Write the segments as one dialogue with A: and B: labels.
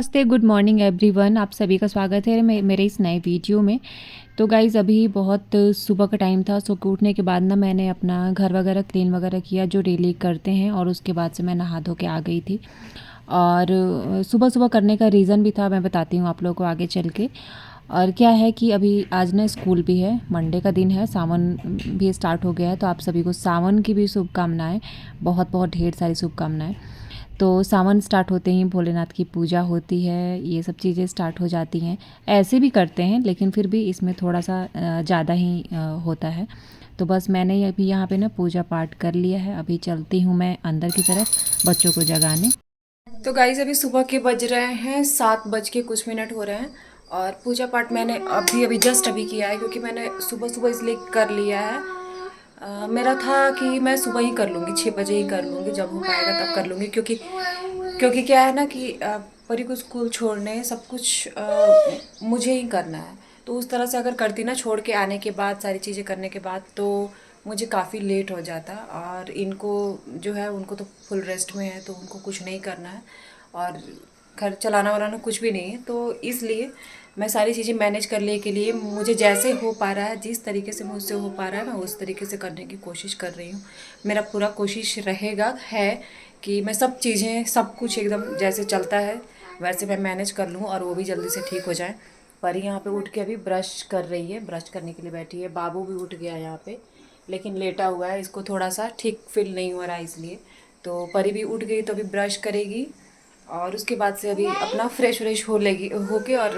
A: नमस्ते, good morning everyone. आप सभी का स्वागत है मेरे इस नए वीडियो में। तो गाइज़ अभी बहुत सुबह का टाइम था। सो के उठने के बाद ना मैंने अपना घर वगैरह क्लीन वगैरह किया जो डेली करते हैं, और उसके बाद से मैं नहा धो के आ गई थी। और सुबह सुबह करने का रीज़न भी था, मैं बताती हूँ आप लोगों को आगे चल के। और क्या है कि अभी आज ना स्कूल भी है, मंडे का दिन है, सावन भी स्टार्ट हो गया है। तो आप सभी को सावन की भी शुभकामनाएँ, बहुत बहुत ढेर सारी शुभकामनाएँ। तो सावन स्टार्ट होते ही भोलेनाथ की पूजा होती है, ये सब चीज़ें स्टार्ट हो जाती हैं। ऐसे भी करते हैं लेकिन फिर भी इसमें थोड़ा सा ज़्यादा ही होता है। तो बस मैंने अभी यहाँ पे ना पूजा पाठ कर लिया है। अभी चलती हूँ मैं अंदर की तरफ बच्चों को जगाने। तो गाइस अभी सुबह के बज रहे हैं 7 बज के कुछ मिनट हो रहे हैं। और पूजा पाठ मैंने अभी अभी जस्ट अभी किया है, क्योंकि मैंने सुबह सुबह इसलिए कर लिया है। मेरा था कि मैं सुबह ही कर लूँगी, 6 बजे ही कर लूँगी, जब हो पाएगा तब कर लूँगी। क्योंकि क्योंकि क्या है ना कि परी को स्कूल छोड़ने सब कुछ मुझे ही करना है। तो उस तरह से अगर करती ना, छोड़ के आने के बाद सारी चीज़ें करने के बाद, तो मुझे काफ़ी लेट हो जाता। और इनको जो है उनको तो फुल रेस्ट में है, तो उनको कुछ नहीं करना है और घर चलाना वालाना कुछ भी नहीं है। तो इसलिए मैं सारी चीज़ें मैनेज करने के लिए मुझे जैसे हो पा रहा है, जिस तरीके से मुझसे हो पा रहा है, मैं उस तरीके से करने की कोशिश कर रही हूँ। मेरा पूरा कोशिश रहेगा है कि मैं सब चीज़ें सब कुछ एकदम जैसे चलता है वैसे मैं मैनेज कर लूँ, और वो भी जल्दी से ठीक हो जाए। पर यहाँ पे उठ के अभी ब्रश कर रही है, ब्रश करने के लिए बैठी है। बाबू भी उठ गया यहाँ पे, लेकिन लेटा हुआ है, इसको थोड़ा सा ठीक फील नहीं हो रहा है इसलिए। तो परी भी उठ गई तो अभी ब्रश करेगी, और उसके बाद से अभी अपना फ्रेश व्रेश हो लेगी, होके और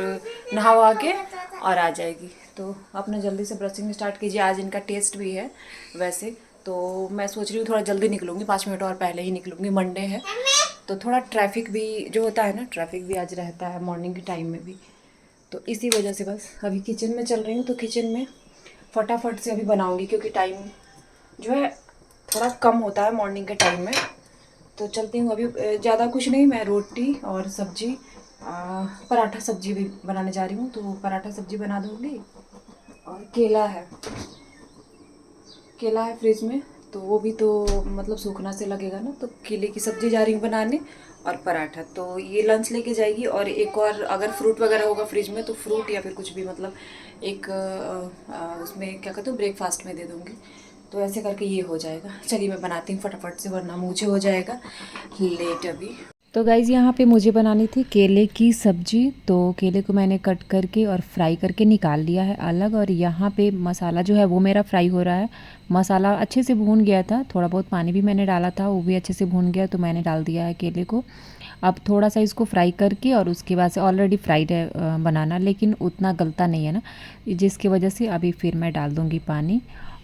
A: नहा वहा के और आ जाएगी। तो अपना जल्दी से ब्रशिंग स्टार्ट कीजिए। आज इनका टेस्ट भी है वैसे। तो मैं सोच रही हूँ थोड़ा जल्दी निकलूँगी, 5 मिनट और पहले ही निकलूँगी, मंडे है तो थोड़ा ट्रैफिक भी जो होता है ना, ट्रैफिक भी आज रहता है मॉर्निंग के टाइम में भी। तो इसी वजह से बस अभी किचन में चल रही हूँ। तो किचन में फटाफट से अभी बनाऊँगी, क्योंकि टाइम जो है थोड़ा कम होता है मॉर्निंग के टाइम में। तो चलती हूँ अभी। ज़्यादा कुछ नहीं, मैं रोटी और सब्जी, पराठा सब्जी भी बनाने जा रही हूँ। तो पराठा सब्जी बना दूँगी। और केला है फ्रिज में, तो वो भी तो मतलब सूखना से लगेगा ना। तो केले की सब्जी जा रही हूँ बनाने, और पराठा तो ये लंच लेके जाएगी। और एक और अगर फ्रूट वगैरह होगा फ्रिज में तो फ्रूट या फिर कुछ भी, मतलब एक उसमें क्या कहते हैं, ब्रेकफास्ट में दे दूँगी। तो ऐसे करके ये हो जाएगा। चलिए मैं बनाती हूँ फटाफट से, वरना मुझे हो जाएगा लेट अभी। तो गाइज़ यहाँ पे मुझे बनानी थी केले की सब्जी। तो केले को मैंने कट करके और फ्राई करके निकाल लिया है अलग। और यहाँ पे मसाला जो है वो मेरा फ्राई हो रहा है। मसाला अच्छे से भून गया था, थोड़ा बहुत पानी भी मैंने डाला था, वो भी अच्छे से भून गया। तो मैंने डाल दिया है केले को। अब थोड़ा सा इसको फ्राई करके, और उसके बाद से ऑलरेडी फ्राइड है बनाना, लेकिन उतना गलता नहीं है ना, जिसकी वजह से अभी फिर मैं डाल दूँगी पानी,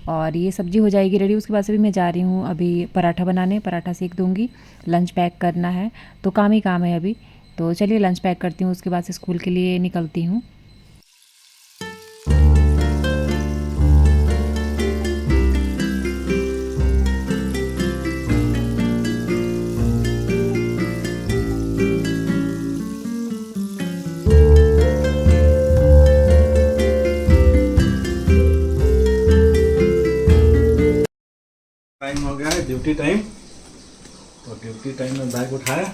A: और ये सब्ज़ी हो जाएगी रेडी। उसके बाद से भी मैं जा रही हूँ अभी पराठा बनाने, पराठा सेक दूँगी। लंच पैक करना है, तो काम ही काम है अभी। तो चलिए लंच पैक करती हूँ, उसके बाद से स्कूल के लिए निकलती हूँ।
B: टाइम हो गया है ड्यूटी टाइम। तो ड्यूटी टाइम में बैग उठाया,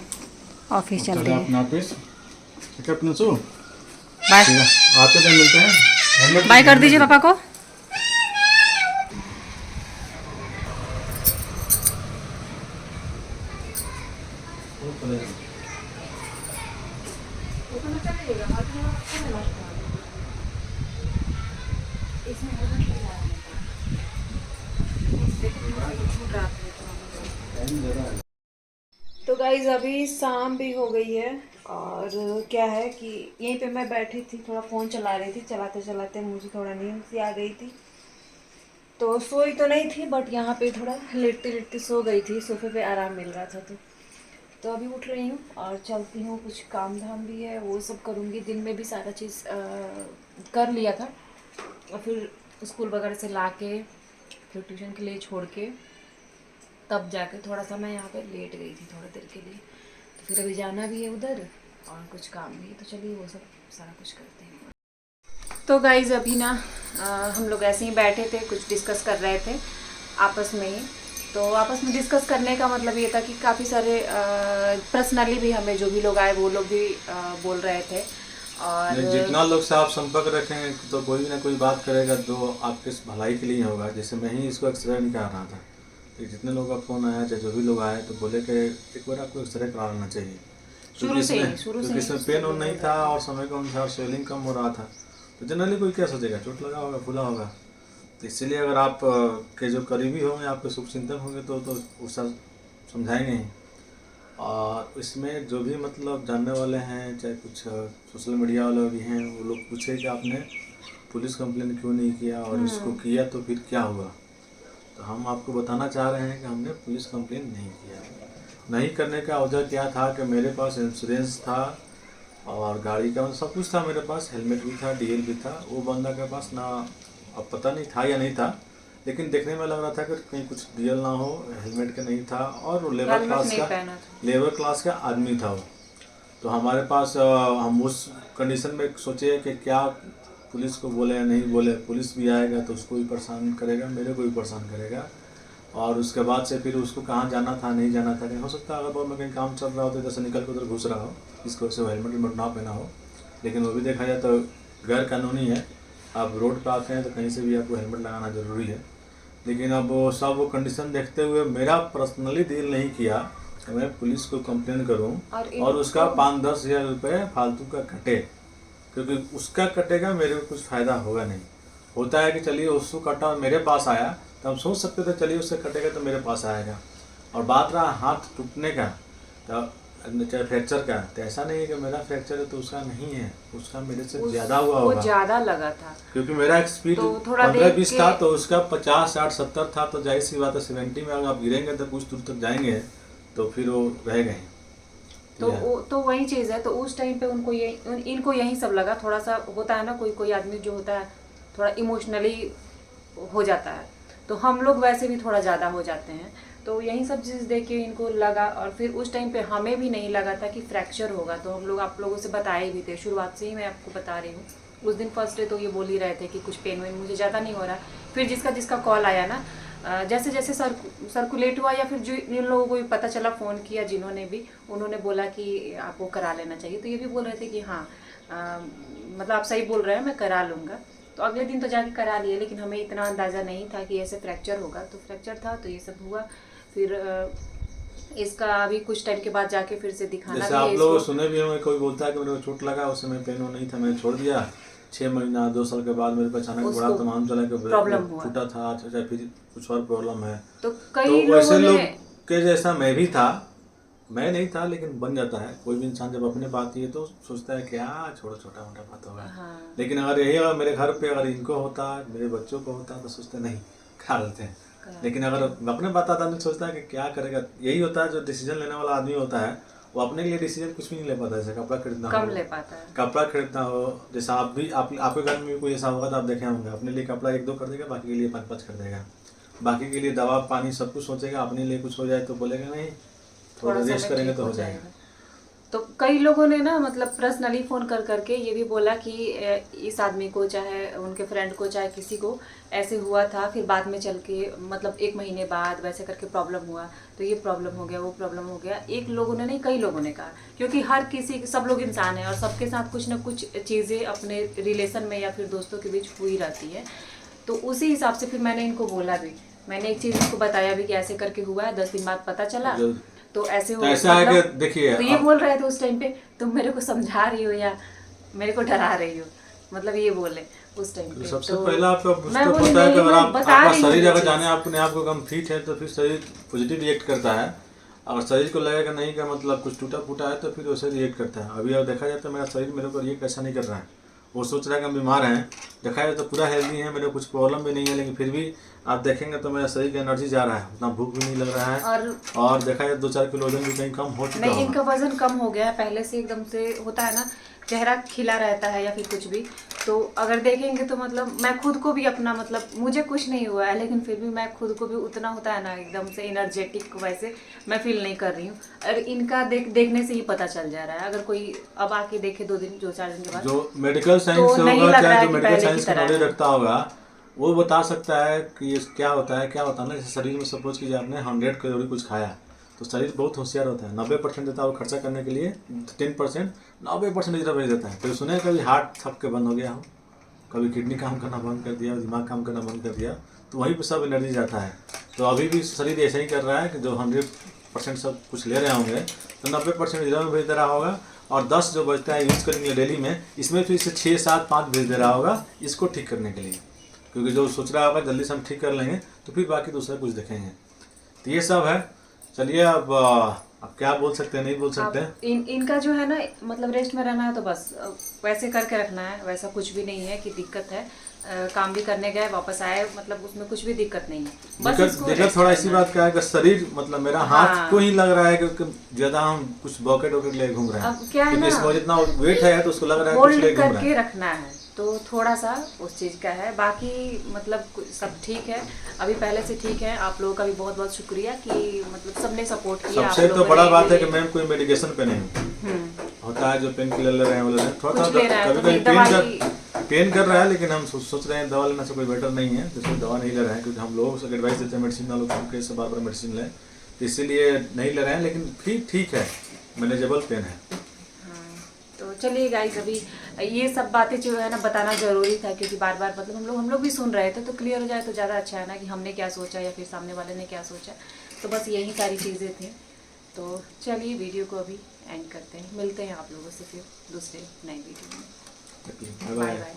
A: ऑफिस चलते
B: चले
A: हैं।
B: अपना ऑफिस। ठीक है अपने सो
A: बाय
B: आते टाइम मिलते हैं।
A: बाय कर दीजिए पापा को। तो गाइज अभी शाम भी हो गई है, और क्या है कि यहीं पे मैं बैठी थी, थोड़ा फ़ोन चला रही थी। चलाते चलाते मुझे थोड़ा नींद सी आ गई थी। तो सोई तो नहीं थी, बट यहाँ पे थोड़ा लेटते लेटते सो गई थी, सोफे पे आराम मिल रहा था। तो अभी उठ रही हूँ और चलती हूँ। कुछ काम धाम भी है, वो सब करूँगी। दिन में भी सारा चीज़ कर लिया था, और फिर स्कूल वगैरह से ला के फिर ट्यूशन के लिए छोड़ के तब जाके थोड़ा सा मैं यहाँ पे लेट गई थी थोड़ा देर के लिए। तो फिर अभी जाना भी है उधर, और कुछ काम भी है। तो चलिए वो सब सारा कुछ करते हैं। तो गाइज़ अभी ना हम लोग ऐसे ही बैठे थे, कुछ डिस्कस कर रहे थे आपस में ही। तो आपस में डिस्कस करने का मतलब ये था कि काफ़ी सारे पर्सनली भी हमें जो भी लोग आए वो लोग भी बोल रहे थे। और
B: नहीं, जितना लोग से आप संपर्क रखेंगे तो कोई ना कोई बात करेगा तो आपके भलाई के लिए होगा। जैसे मैं ही इसको एक्सरे निकाल रहा था, कि जितने लोग का फ़ोन आया चाहे जो भी लोग आए तो बोले कि एक बार आपको एक्सरे करा लेना चाहिए, क्योंकि इसमें पेन ऑन नहीं था और समय के अनुसार स्वेलिंग कम हो रहा था। तो जनरली कोई क्या सोचेगा, चोट लगा होगा, फूला होगा। तो इसीलिए अगर आप के जो करीबी होंगे, आपके शुभचिंतक होंगे तो उसका समझाएंगे ही। और इसमें जो भी मतलब जानने वाले हैं, चाहे कुछ सोशल मीडिया वाले भी हैं, वो लोग पूछे कि आपने पुलिस कंप्लेंट क्यों नहीं किया, और इसको किया तो फिर क्या हुआ। तो हम आपको बताना चाह रहे हैं कि हमने पुलिस कंप्लेंट नहीं किया। नहीं करने का वजह क्या था कि मेरे पास इंश्योरेंस था और गाड़ी का सब कुछ था मेरे पास, हेलमेट भी था, डीएल भी था। वो बंदा के पास ना, अब पता नहीं था या नहीं था, लेकिन देखने में लग रहा था कि कहीं कुछ डीएल ना हो, हेलमेट का नहीं था, और वो लेबर क्लास का आदमी था वो। तो हमारे पास हम उस कंडीशन में सोचे कि क्या पुलिस को बोले या नहीं बोले। पुलिस भी आएगा तो उसको भी परेशान करेगा, मेरे को भी परेशान करेगा। और उसके बाद से फिर उसको कहाँ जाना था नहीं जाना था, हो सकता है अगर बगल में कहीं काम चल रहा हो तो जैसे निकल कर उधर घुस रहा हो, इसको से हेलमेट ना पहना हो। लेकिन वो भी देखा जाए तो गैर कानूनी है। आप रोड पर आते हैं तो कहीं से भी आपको हेलमेट लगाना ज़रूरी है। लेकिन अब वो सब कंडीशन देखते हुए मेरा पर्सनली दिल नहीं किया कि मैं पुलिस को कंप्लेन करूं और उसका 5-10 हज़ार रुपये फालतू का कटे, क्योंकि उसका कटेगा, मेरे को कुछ फ़ायदा होगा नहीं। होता है कि चलिए उसको कटा और मेरे पास आया तो हम सोच सकते थे चलिए उससे कटेगा तो मेरे पास आएगा। और बात रहा हाथ टूटने का, तो चाहे फ्रैक्चर का, तो ऐसा नहीं है कि मेरा फ्रैक्चर है तो उसका नहीं है, उसका मेरे से ज़्यादा हुआ होगा।
A: वो ज़्यादा लगा था
B: क्योंकि मेरा स्पीड
A: तो
B: 15-20 था तो उसका 50-60-70 था। तो जाहिर सी बात है 70 में अगर आप गिरेंगे तो कुछ दूर तक जाएंगे तो फिर वो रहेगा ही।
A: तो वही चीज़ है। तो उस टाइम पे उनको इनको यही सब लगा। थोड़ा सा होता है ना, कोई कोई आदमी जो होता है थोड़ा इमोशनली हो जाता है, तो हम लोग वैसे भी थोड़ा ज़्यादा हो जाते हैं। तो यही सब चीज़ देख के इनको लगा। और फिर उस टाइम पे हमें भी नहीं लगा था कि फ्रैक्चर होगा। तो हम लोग आप लोगों से बताए भी थे, शुरुआत से ही मैं आपको बता रही हूँ। उस दिन फर्स्ट डे तो ये बोल ही रहे थे कि कुछ पेन वेन मुझे ज़्यादा नहीं हो रहा। फिर जिसका कॉल आया ना, जैसे जैसे सर्कुलेट हुआ, या फिर जो जिन लोगों को भी पता चला, फ़ोन किया जिन्होंने भी, उन्होंने बोला कि आपको करा लेना चाहिए। तो ये भी बोल रहे थे कि हाँ मतलब आप सही बोल रहे हैं, मैं करा लूँगा। तो अगले दिन तो जाके करा लिए, लेकिन हमें इतना अंदाज़ा नहीं था कि ऐसे फ्रैक्चर होगा। तो फ्रैक्चर था तो ये सब हुआ। फिर इसका अभी कुछ टाइम के बाद जाके फिर से दिखाना,
B: जैसे आप लोग सुने भी होंगे, कोई बोलता है कि मेरे को चोट लगा, उस समय पेन नहीं था, मैंने छोड़ दिया। 6 महीना 2 साल के बाद मेरे को अचानक बड़ा तमाम चला कि प्रॉब्लम फूटा था, चाहे फिर कुछ और प्रॉब्लम है। तो वैसे लोग के जैसा मैं भी था, मैं नहीं था लेकिन बन जाता है। कोई भी इंसान जब अपने बात है तो सोचता है क्या छोटा छोटा मोटा बात होगा। हाँ। लेकिन अगर यही अगर मेरे घर पे अगर इनको होता, मेरे बच्चों को होता, तो सोचते नहीं, खा लेते हैं। लेकिन अगर अपने बात आता नहीं, सोचता है कि क्या करेगा। यही होता है जो डिसीजन लेने वाला आदमी होता है, वो अपने लिए डिसीजन कुछ भी नहीं ले पाता। जैसे कपड़ा खरीदना कम ले पाता है, कपड़ा खरीदना हो, जैसा आप भी आपके घर में भी कोई ऐसा होगा तो आप देखे होंगे, अपने लिए कपड़ा 1-2 कर देगा, बाकी के लिए 5-5 कर देगा। बाकी के लिए दवा पानी सब कुछ सोचेगा, अपने लिए कुछ हो जाए तो बोलेगा नहीं, थोड़ा रेस्ट करेंगे तो हो जाएगा। तो कई लोगों ने ना मतलब पर्सनली फ़ोन कर करके ये भी बोला कि इस आदमी को, चाहे उनके फ्रेंड को, चाहे किसी को ऐसे हुआ था, फिर बाद में चल के मतलब 1 महीने बाद वैसे करके प्रॉब्लम हुआ, तो ये प्रॉब्लम हो गया, वो प्रॉब्लम हो गया। एक लोगों ने नहीं, कई लोगों ने कहा, क्योंकि हर किसी, सब लोग इंसान हैं और सबके साथ कुछ ना कुछ चीज़ें अपने रिलेशन में या फिर दोस्तों के बीच हुई रहती है। तो उसी हिसाब से फिर मैंने इनको बोला भी, मैंने एक चीज़ इनको बताया भी कि ऐसे करके हुआ है, 10 दिन बाद पता चला तो ऐसे हो। ऐसा है कि देखिए, तो ये बोल रहे थे उस टाइम पे, तुम मेरे को समझा रही हो या मेरे को डरा रही हो, मतलब ये बोले उस टाइम पे। सबसे पहला आपका पता है कि अगर आपका शरीर अगर जाने अपने आप को कम फिट है तो फिर शरीर पॉजिटिव रिएक्ट करता है। अगर शरीर को लगेगा नहीं का मतलब कुछ टूटा फूटा है तो फिर वैसे रिएक्ट करता है। अभी अगर देखा जाए तो मेरा शरीर मेरे को रिएक्ट ऐसा नहीं कर रहा है। वो सोच रहा है कि हम बीमार हैं, देखा जाए तो पूरा हेल्दी है, मेरे को कुछ प्रॉब्लम भी नहीं है, लेकिन फिर भी आप देखेंगे तो मेरा शरीर का एनर्जी जा रहा है, उतना भूख भी नहीं लग रहा है। और देखा जाए 2-4 किलो वजन भी कहीं कम हो चुका है। नहीं, इनका वजन कम हो गया है पहले से, एकदम से होता है ना, चेहरा खिला रहता है या फिर कुछ भी। तो अगर देखेंगे तो मतलब मैं खुद को भी अपना, मतलब मुझे कुछ नहीं हुआ है, लेकिन फिर भी मैं खुद को भी उतना होता है ना एकदम से एनर्जेटिक वैसे मैं फील नहीं कर रही हूँ। और इनका देखने से ही पता चल जा रहा है। अगर कोई अब आके देखे 2-4 दिन के बाद, जो मेडिकल साइंस होगा, चाहे जो मेडिकल साइंस का नॉलेज रखता होगा, वो बता सकता है कि ये क्या होता है ना। जैसे शरीर में सपोज कीजिए आपने 100 कैलोरी कुछ खाया, तो शरीर बहुत होशियार होता है, 90% देता है वो खर्चा करने के लिए, 10% 90% रिजर्व भेज देता है। तो सुने कभी हार्ट थक के बंद हो गया हो, कभी किडनी काम करना बंद कर दिया, दिमाग काम करना बंद कर दिया, तो वहीं पर सब एनर्जी जाता है। तो अभी भी शरीर ऐसा ही कर रहा है कि जो 100% सब कुछ ले रहे होंगे, तो 90% रिजर्व में भेज दे रहा होगा, और 10 जो बचता है यूज़ करने के लिए डेली में, इसमें फिर से 6, 7, 5 भेज दे रहा होगा इसको ठीक करने के लिए। क्योंकि जो सोच रहा होगा जल्दी से हम ठीक कर लेंगे, तो फिर बाकी दूसरा कुछ देखेंगे। तो ये सब है। चलिए अब क्या बोल सकते हैं, नहीं बोल सकते हैं।
A: इनका जो है ना, मतलब रेस्ट में रहना है तो बस वैसे करके रखना है, वैसा कुछ भी नहीं है कि दिक्कत है। काम भी करने गए वापस आए, मतलब उसमें कुछ भी दिक्कत नहीं है। बस
B: दिक्कत थोड़ा इसी बात का है कि शरीर, मतलब मेरा हाथ को ही लग रहा है कि ज्यादा हम कुछ बॉकेट वॉकेट ले घूम रहे हैं।
A: अब क्या है ना,
B: इसमें जितना वेट है तो उसको लग रहा है कुछ ले घूम रहे हैं।
A: करके रखना है, तो थोड़ा सा उस चीज़ का है। बाकी मतलब सब ठीक है, अभी पहले से ठीक है। आप लोगों का भी बहुत बहुत शुक्रिया कि मतलब सबने सपोर्ट किया।
B: सबसे तो बड़ा बात है कि मैम कोई मेडिकेशन पे नहीं होता है, जो पेन किलर ले रहे हैं वो ले रहे हैं, थोड़ा कभी पेन कर रहा है, लेकिन हम सोच रहे हैं दवा लेने से कोई बेटर नहीं है, जिसमें दवा नहीं ले रहे हैं। क्योंकि हम लोग से एडवाइस देते हैं मेडिसिन वालों को कैसे बार बार मेडिसिन लें, तो इसीलिए नहीं ले रहे हैं। लेकिन फिर ठीक है, मैनेजेबल पेन है।
A: तो चलिए गाइस, अभी ये सब बातें जो है ना बताना ज़रूरी था, क्योंकि बार बार मतलब हम लोग भी सुन रहे थे, तो क्लियर हो जाए तो ज़्यादा अच्छा है ना, कि हमने क्या सोचा या फिर सामने वाले ने क्या सोचा। तो बस यही सारी चीज़ें थी। तो चलिए वीडियो को अभी एंड करते हैं, मिलते हैं आप लोगों से फिर दूसरे नए वीडियो में। Bye bye.